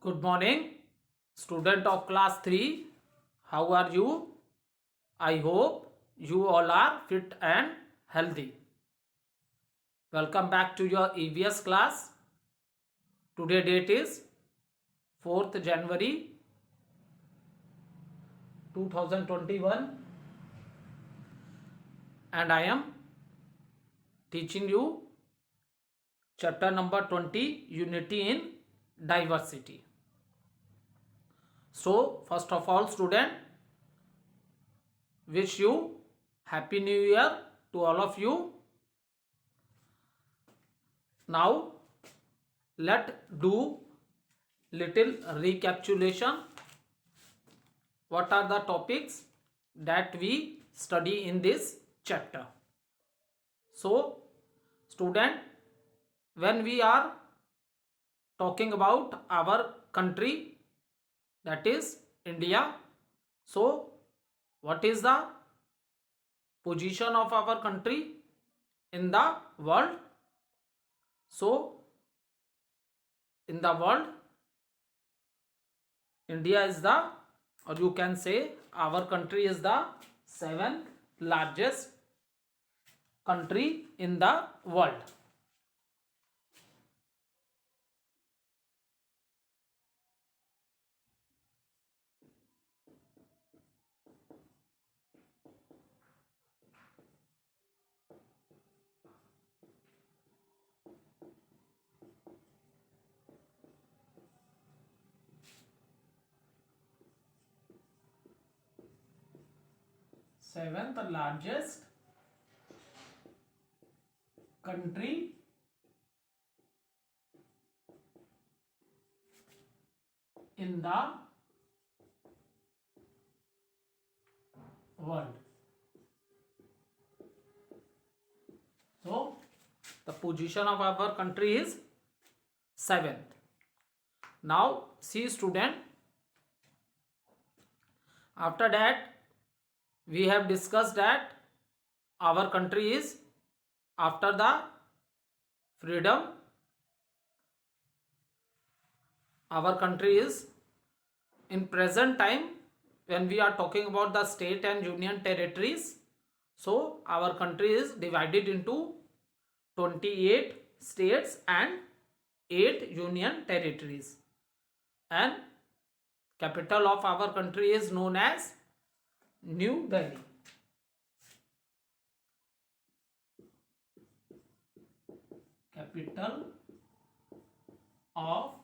Good morning, student of class 3. How are you? I hope you all are fit and healthy. Welcome back to your EVS class. Today date is 4th January 2021 and I am teaching you chapter number 20, Unity in Diversity. So first of all, student, wish you Happy New Year to all of you. Now let do little recapitulation. What are the topics that we study in this chapter? So student, when we are talking about our country, that is India, so what is the position of our country in the world? So in the world, India is the, or you can say our country is the 7th largest country in the world. Seventh largest country in the world. So the position of our country is 7th. Now see student, after that we have discussed that our country is, after the freedom, our country is in present time, when we are talking about the state and union territories, so our country is divided into 28 states and 8 union territories, and capital of our country is known as New Delhi. Capital of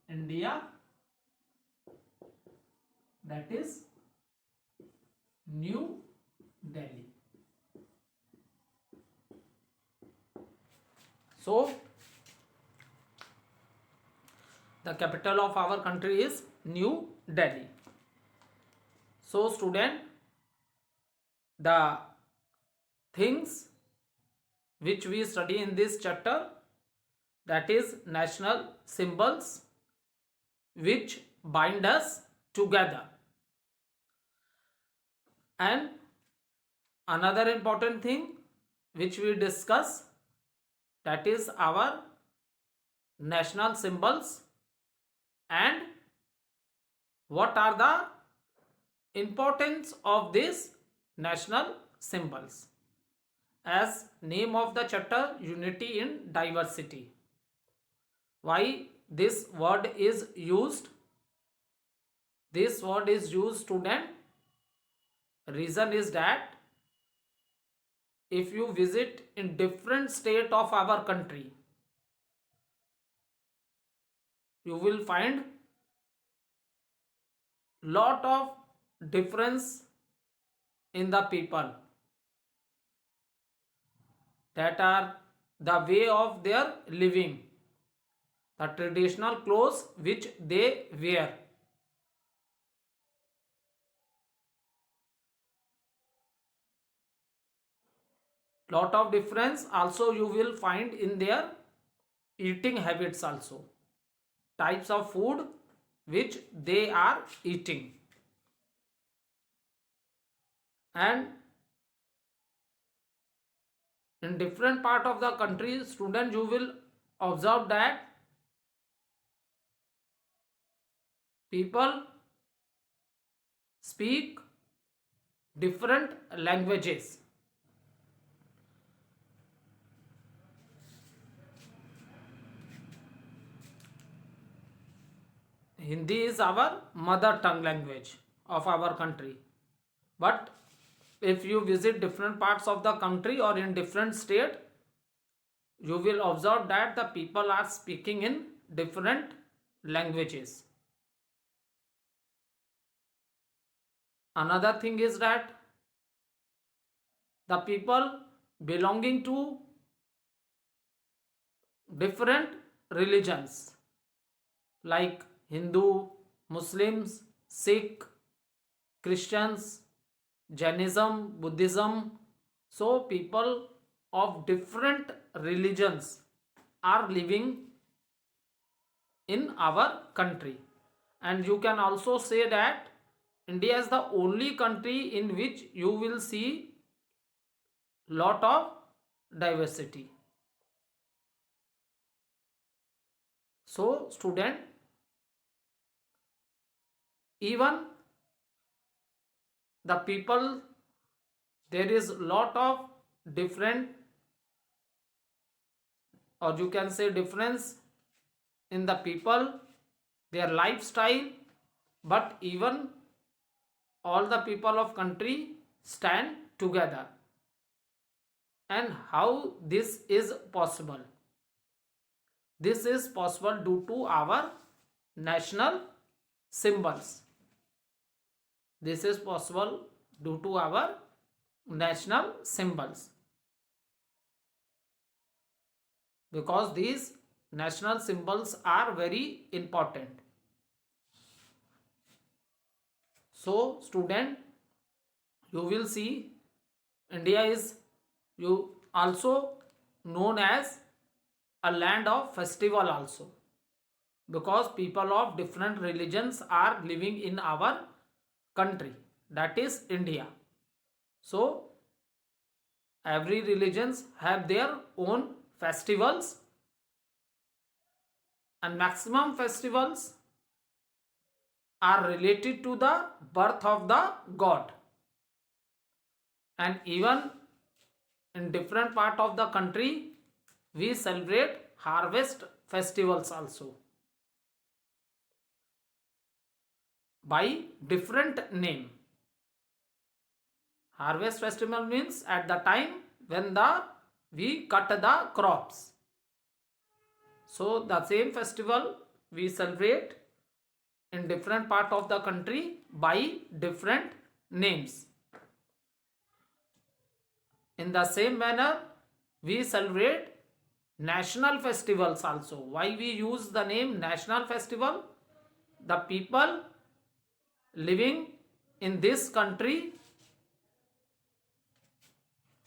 India, that is New Delhi. So the capital of our country is New Delhi. So student, the things which we study in this chapter, that is national symbols which bind us together, and another important thing which we discuss, that is our national symbols and what are the importance of these national symbols. As name of the chapter, Unity in Diversity. Why this word is used? This word is used, student. Reason is that if you visit in different state of our country, you will find lot of difference in the people, that are the way of their living, the traditional clothes which they wear. Lot of difference also you will find in their eating habits also, types of food which they are eating. And in different part of the country, student, you will observe that people speak different languages. Hindi is our mother tongue language of our country. But if you visit different parts of the country or in different state, you will observe that the people are speaking in different languages. Another thing is that the people belonging to different religions like Hindu, Muslims, Sikh, Christians, Jainism, Buddhism. So, people of different religions are living in our country. And you can also say that India is the only country in which you will see lot of diversity. So, student, even the people, there is lot of different, or you can say difference in the people, their lifestyle, but even all the people of country stand together. And how this is possible? This is possible due to our national symbols. This is possible due to our national symbols, because these national symbols are very important. So, student, you will see India is you also known as a land of festival also, because people of different religions are living in our country, that is India. So every religions have their own festivals, and maximum festivals are related to the birth of the god. And even in different part of the country we celebrate harvest festivals also by different name. Harvest festival means at the time when we cut the crops. So the same festival we celebrate in different part of the country by different names. In the same manner, we celebrate national festivals also. Why we use the name national festival? The people living in this country,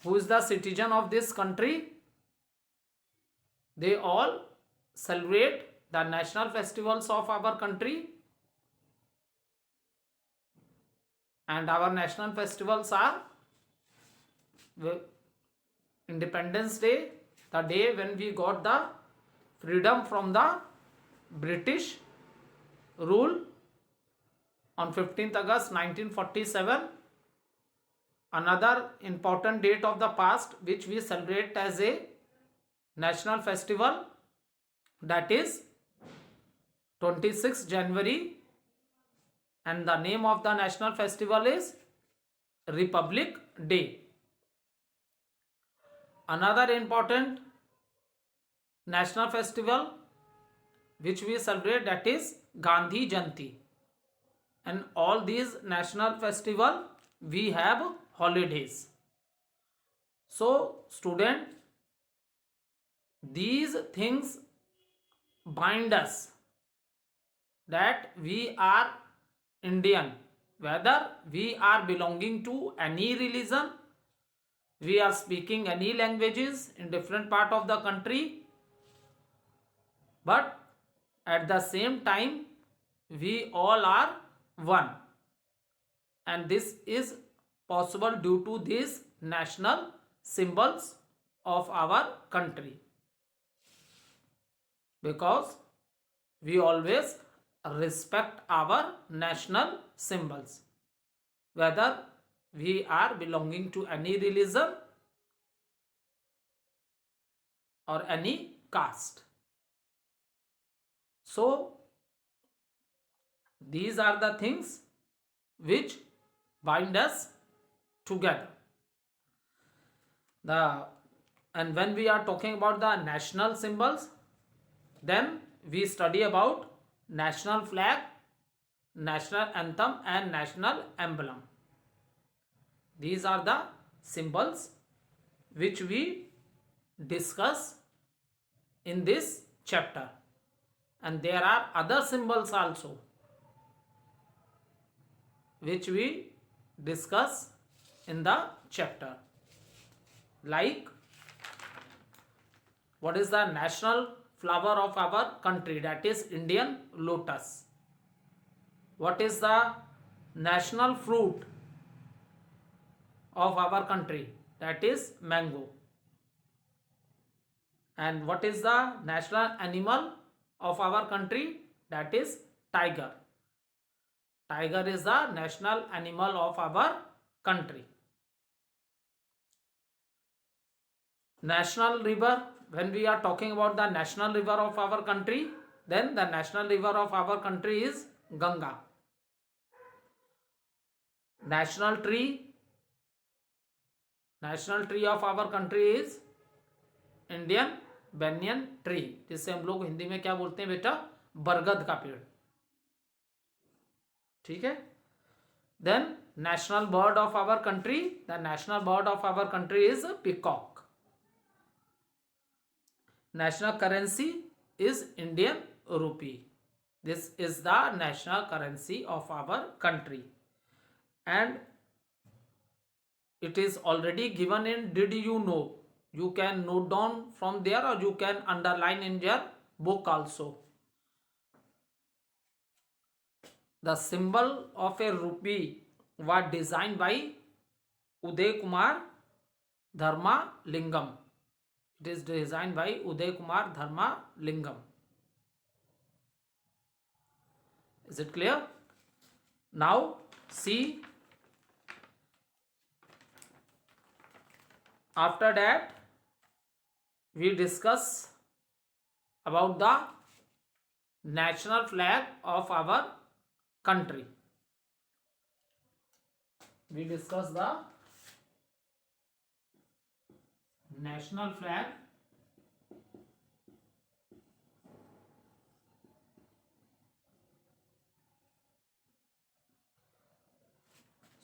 who is the citizen of this country, they all celebrate the national festivals of our country. And our national festivals are Independence Day, the day when we got the freedom from the British rule on 15th August 1947. Another important date of the past which we celebrate as a national festival, that is 26th January, and the name of the national festival is Republic Day. Another important national festival which we celebrate, that is Gandhi Jayanti. And all these national festival we have holidays. So student, these things bind us that we are Indian, whether we are belonging to any religion, we are speaking any languages in different part of the country, but at the same time we all are one. And this is possible due to these national symbols of our country, because we always respect our national symbols, whether we are belonging to any religion or any caste. So these are the things which bind us together. And when we are talking about the national symbols, then we study about national flag, national anthem and national emblem. These are the symbols which we discuss in this chapter, and there are other symbols also which we discuss in the chapter, like what is the national flower of our country, that is Indian lotus. What is the national fruit of our country, that is mango. And what is the national animal of our country, that is tiger. Tiger is the national animal of our country. National river, when we are talking about the national river of our country, then the national river of our country is Ganga. National tree of our country is Indian banyan tree, जिसे हम लोग हिंदी में क्या बोलते हैं बेटा, बरगद का पेड़. ठीक है. Then national bird of our country, the national bird of our country is peacock. National currency is Indian rupee. This is the national currency of our country, and it is already given in did you know. You can note down from there or you can underline in your book also. The symbol of a rupee was designed by Uday Kumar Dharma Lingam. It is designed by Uday Kumar Dharma Lingam. Is it clear? Now see, after that we discuss about the national flag of our country. We discuss the national flag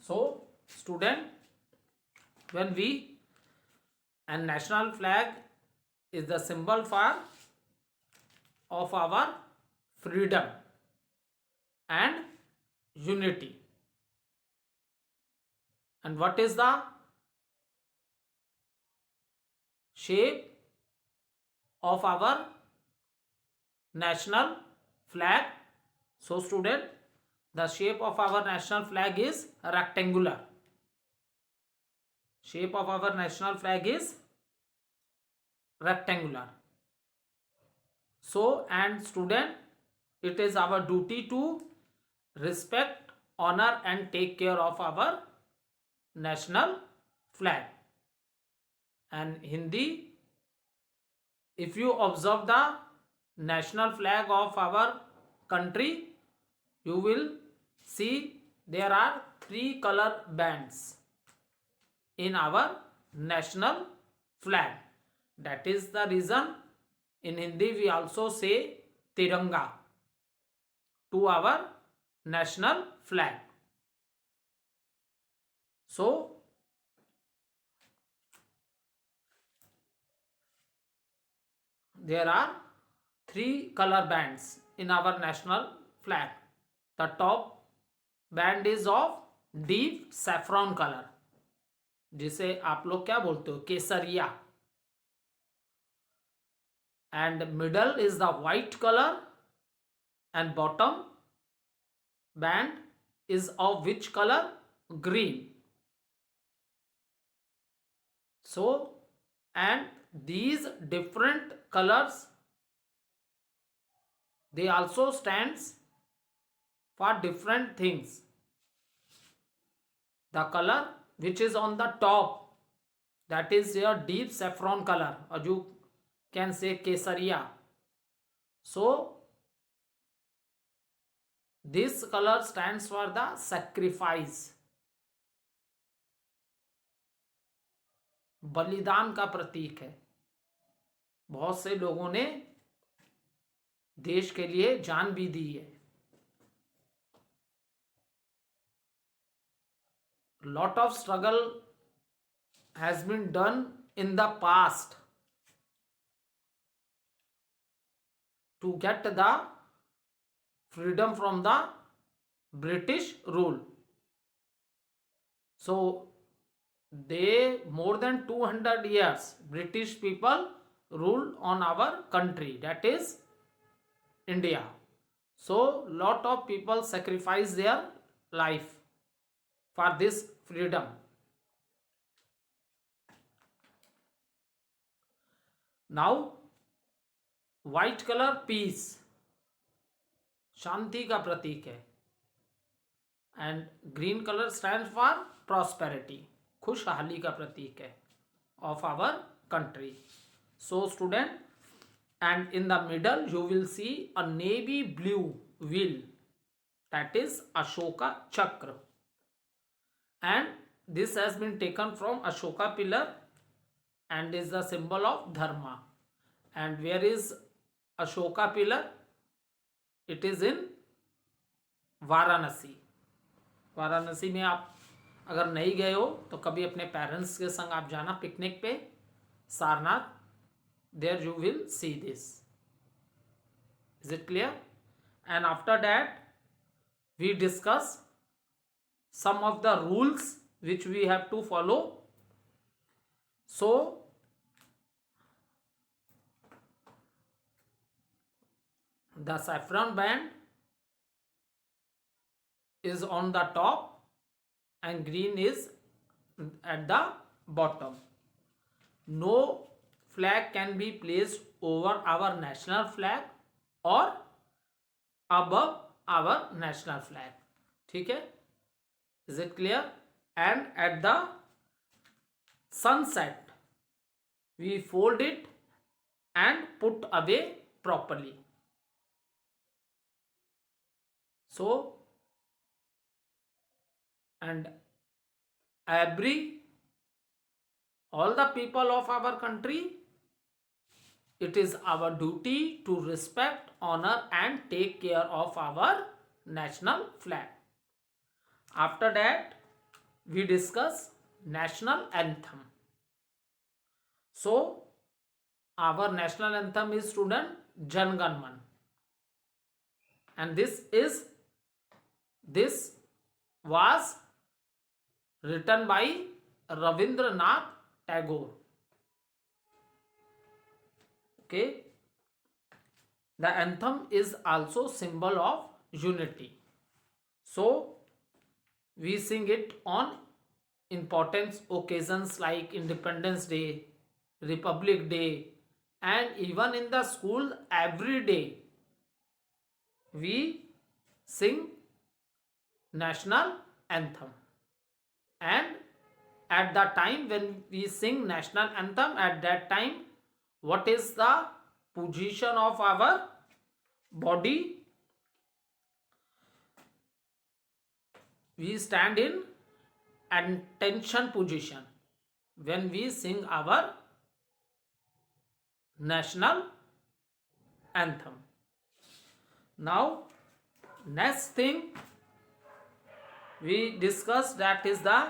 so student, when we, and national flag is the symbol for of our freedom and unity. And what is the shape of our national flag? So student, the shape of our national flag is rectangular. Shape of our national flag is rectangular. So, and student, it is our duty to respect, honor and take care of our national flag. And Hindi, if you observe the national flag of our country, you will see there are 3 color bands in our national flag. That is the reason in Hindi we also say Tiranga to our national flag. So there are 3 color bands in our national flag. The top band is of deep saffron color, जिसे आप लोग क्या बोलते हो, केसरिया. And middle is the white color, and bottom band is of which color? Green. So, and these different colors, they also stands for different things. The color which is on the top, that is your deep saffron color, or you can say kesaria. So this color stands for the sacrifice, बलिदान का प्रतीक है. बहुत से लोगों ने देश के लिए जान भी दी है. Lot of struggle has been done in the past to get the freedom from the British rule. So they more than 200 years British people ruled on our country, that is India. So lot of people sacrifice their life for this freedom. Now white color peace, शांति का प्रतीक है. And green colour stand for prosperity, खुशहाली का प्रतीक है of our country. So student, and in the middle you will see a navy blue wheel, that is Ashoka Chakra, and this has been taken from Ashoka pillar and is the symbol of dharma. And where is Ashoka pillar? It is in Varanasi. Varanasi में आप अगर नहीं गए हो तो कभी अपने parents के संग आप जाना पिकनिक पे, Sarnath. There you will see this. Is it clear? And after that we discuss some of the rules which we have to follow. So the saffron band is on the top and green is at the bottom. No flag can be placed over our national flag or above our national flag. ठीक है? Is it clear? And at the sunset we fold it and put away properly. So and all the people of our country, it is our duty to respect, honor and take care of our national flag. After that we discuss national anthem. So our national anthem is, student, Jan Gan Man, and this was written by Ravindranath Tagore. Okay, the anthem is also symbol of unity. So we sing it on important occasions like Independence Day, Republic Day, and even in the school every day we sing national anthem. And at the time when we sing national anthem, at that time what is the position of our body? We stand in attention position when we sing our national anthem. Now next thing we discuss, that is the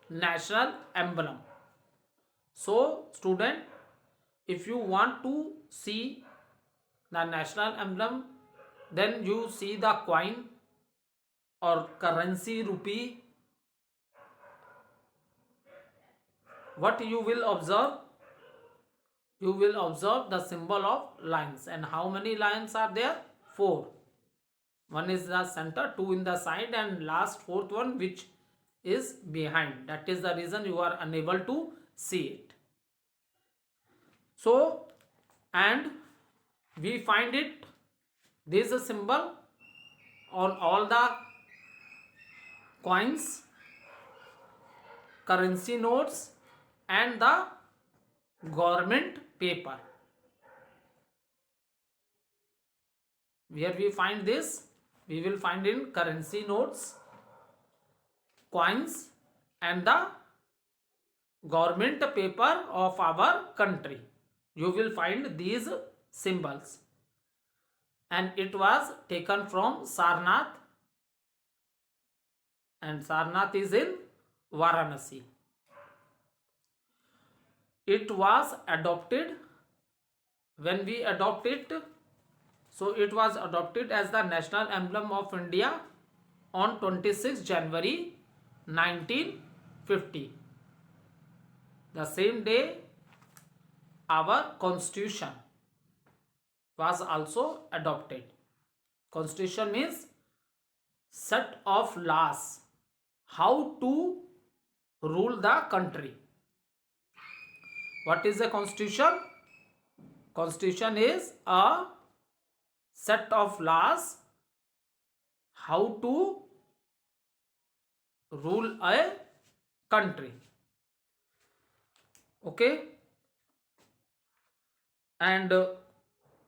national emblem. So student, if you want to see the national emblem, then you see the coin or currency rupee. What you will observe? You will observe the symbol of lions. And how many lions are there? 4. One is the center, 2 in the side, and last 4th one which is behind. That is the reason you are unable to see it. So, and we find it, this is a symbol on all the coins, currency notes, and the government paper. Where we find this? We will find in currency notes, coins, and the government paper of our country. You will find these symbols, and it was taken from Sarnath, and Sarnath is in Varanasi. It was adopted. When we adopt it, so it was adopted as the national emblem of India on 26 January 1950. The same day our constitution was also adopted. Constitution means set of laws how to rule the country. What is a constitution? Constitution is a set of laws how to rule a country. Okay, and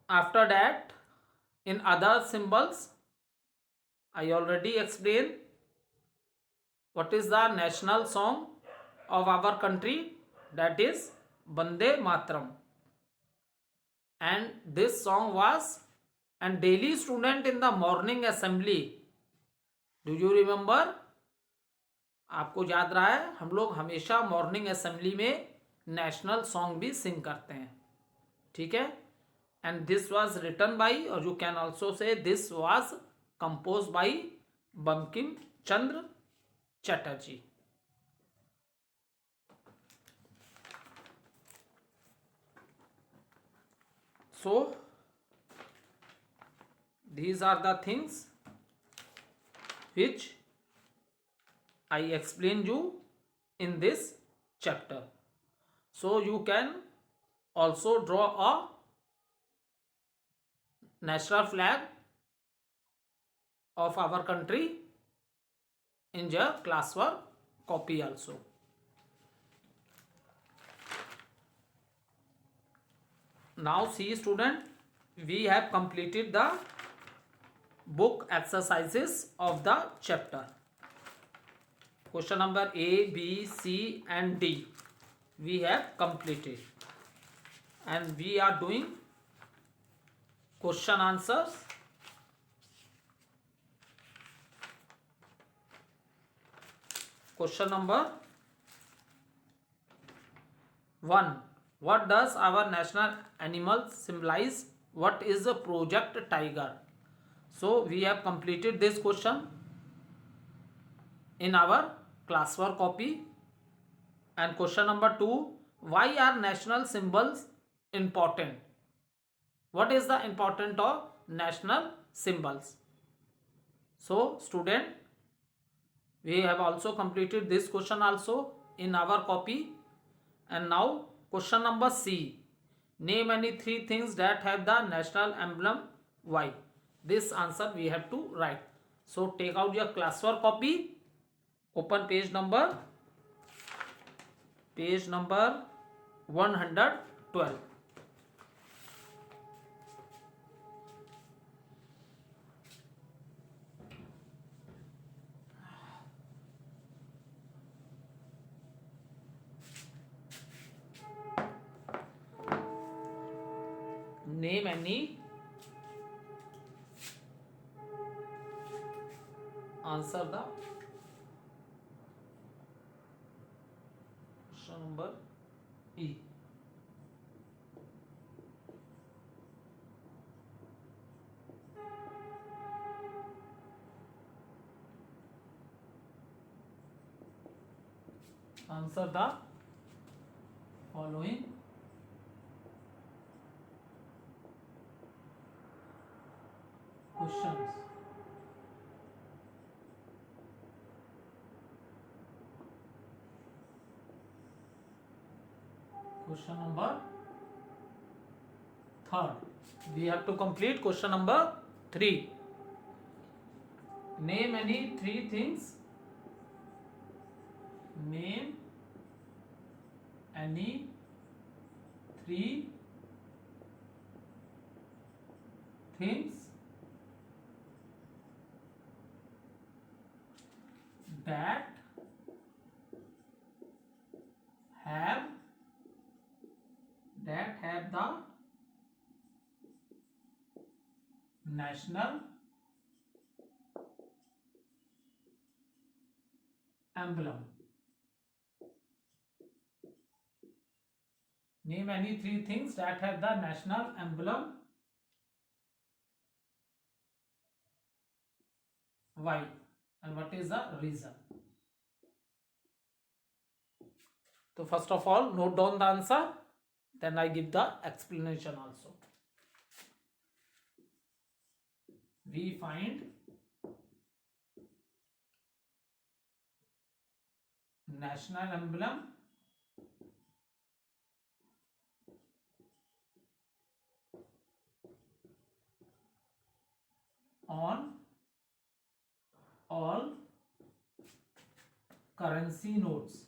after that, in other symbols, I already explained what is the national song of our country, that is Bande Matram. And this song was, and daily student in the morning assembly, do you remember? आपको याद रहा है, हम लोग हमेशा morning assembly में national song भी sing करते हैं, ठीक है. And this was written by, और you can also say this was compose by Bankim Chandra Chatterjee. So these are the things which I explained you in this chapter. So you can also draw a national flag of our country in your classwork copy also. Now see student, we have completed the book exercises of the chapter. Question number A, B, C and D we have completed, and we are doing question answers. Question number 1. What does our national animal symbolize? What is the Project Tiger? So we have completed this question in our classwork copy. And question number 2. Why are national symbols important? What is the importance of national symbols? So student, we have also completed this question also in our copy. And now question number C. Name any 3 things that have the national emblem Y. This answer we have to write. So take out your classwork copy. Open page number 112. Name any, answer the question number E. Answer the following questions. Question number 3. We have to complete question number 3. Name any three things. Name any three things that have the national emblem. Name any three things that have the national emblem. Why? And what is the reason? So first of all, note down the answer, then I give the explanation also. We find national emblem on all currency notes.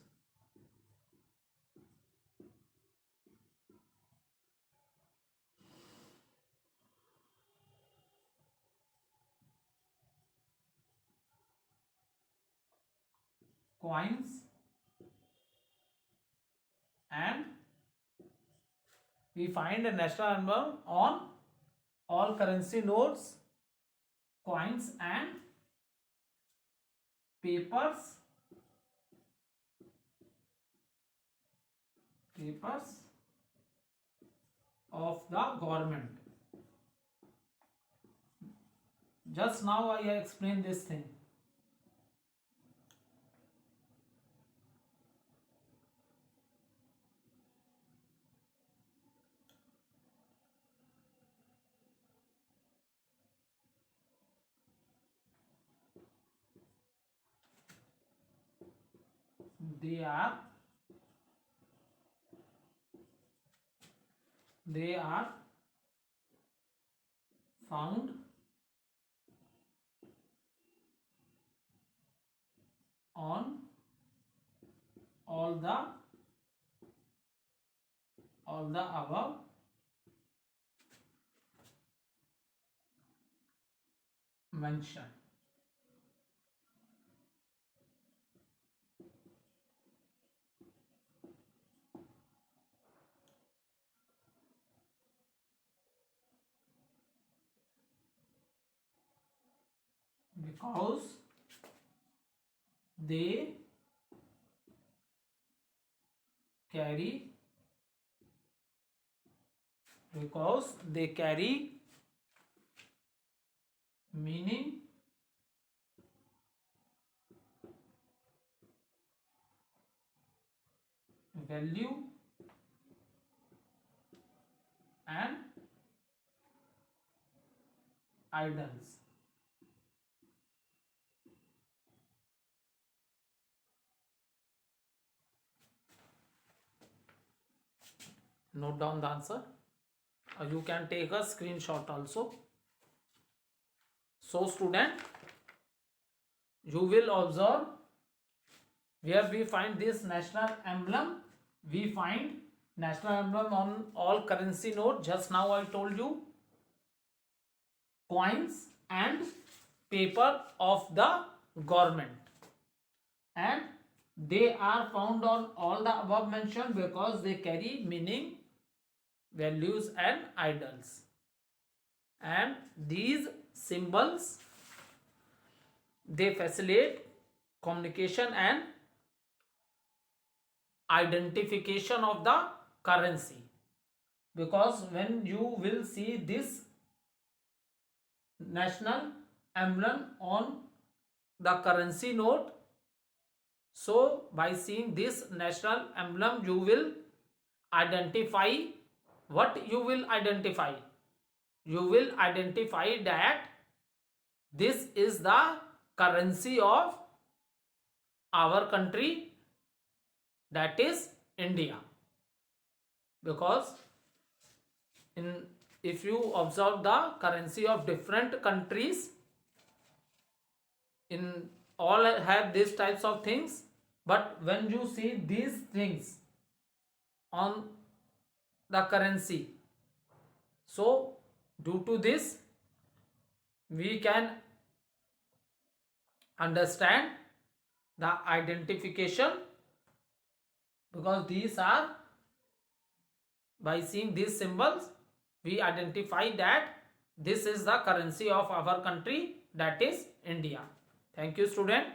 Coins, and we find a national emblem on all currency notes, coins and papers of the government. Just now I explained this thing. They are found on all the above mentioned. Because they carry meaning, value and idols. Note down the answer. You can take a screenshot also. So student, you will observe where we find this national emblem. We find national emblem on all currency note. Just now I told you, coins and paper of the government, and they are found on all the above mentioned because they carry meaning, values and idols. And these symbols, they facilitate communication and identification of the currency, because when you will see this national emblem on the currency note, so by seeing this national emblem you will identify. What you will identify? You will identify that this is the currency of our country, that is India. Because if you observe the currency of different countries, in all have these types of things, but when you see these things on the currency, so due to this we can understand the identification, because these are, by seeing these symbols we identify that this is the currency of our country, that is India. Thank you, student.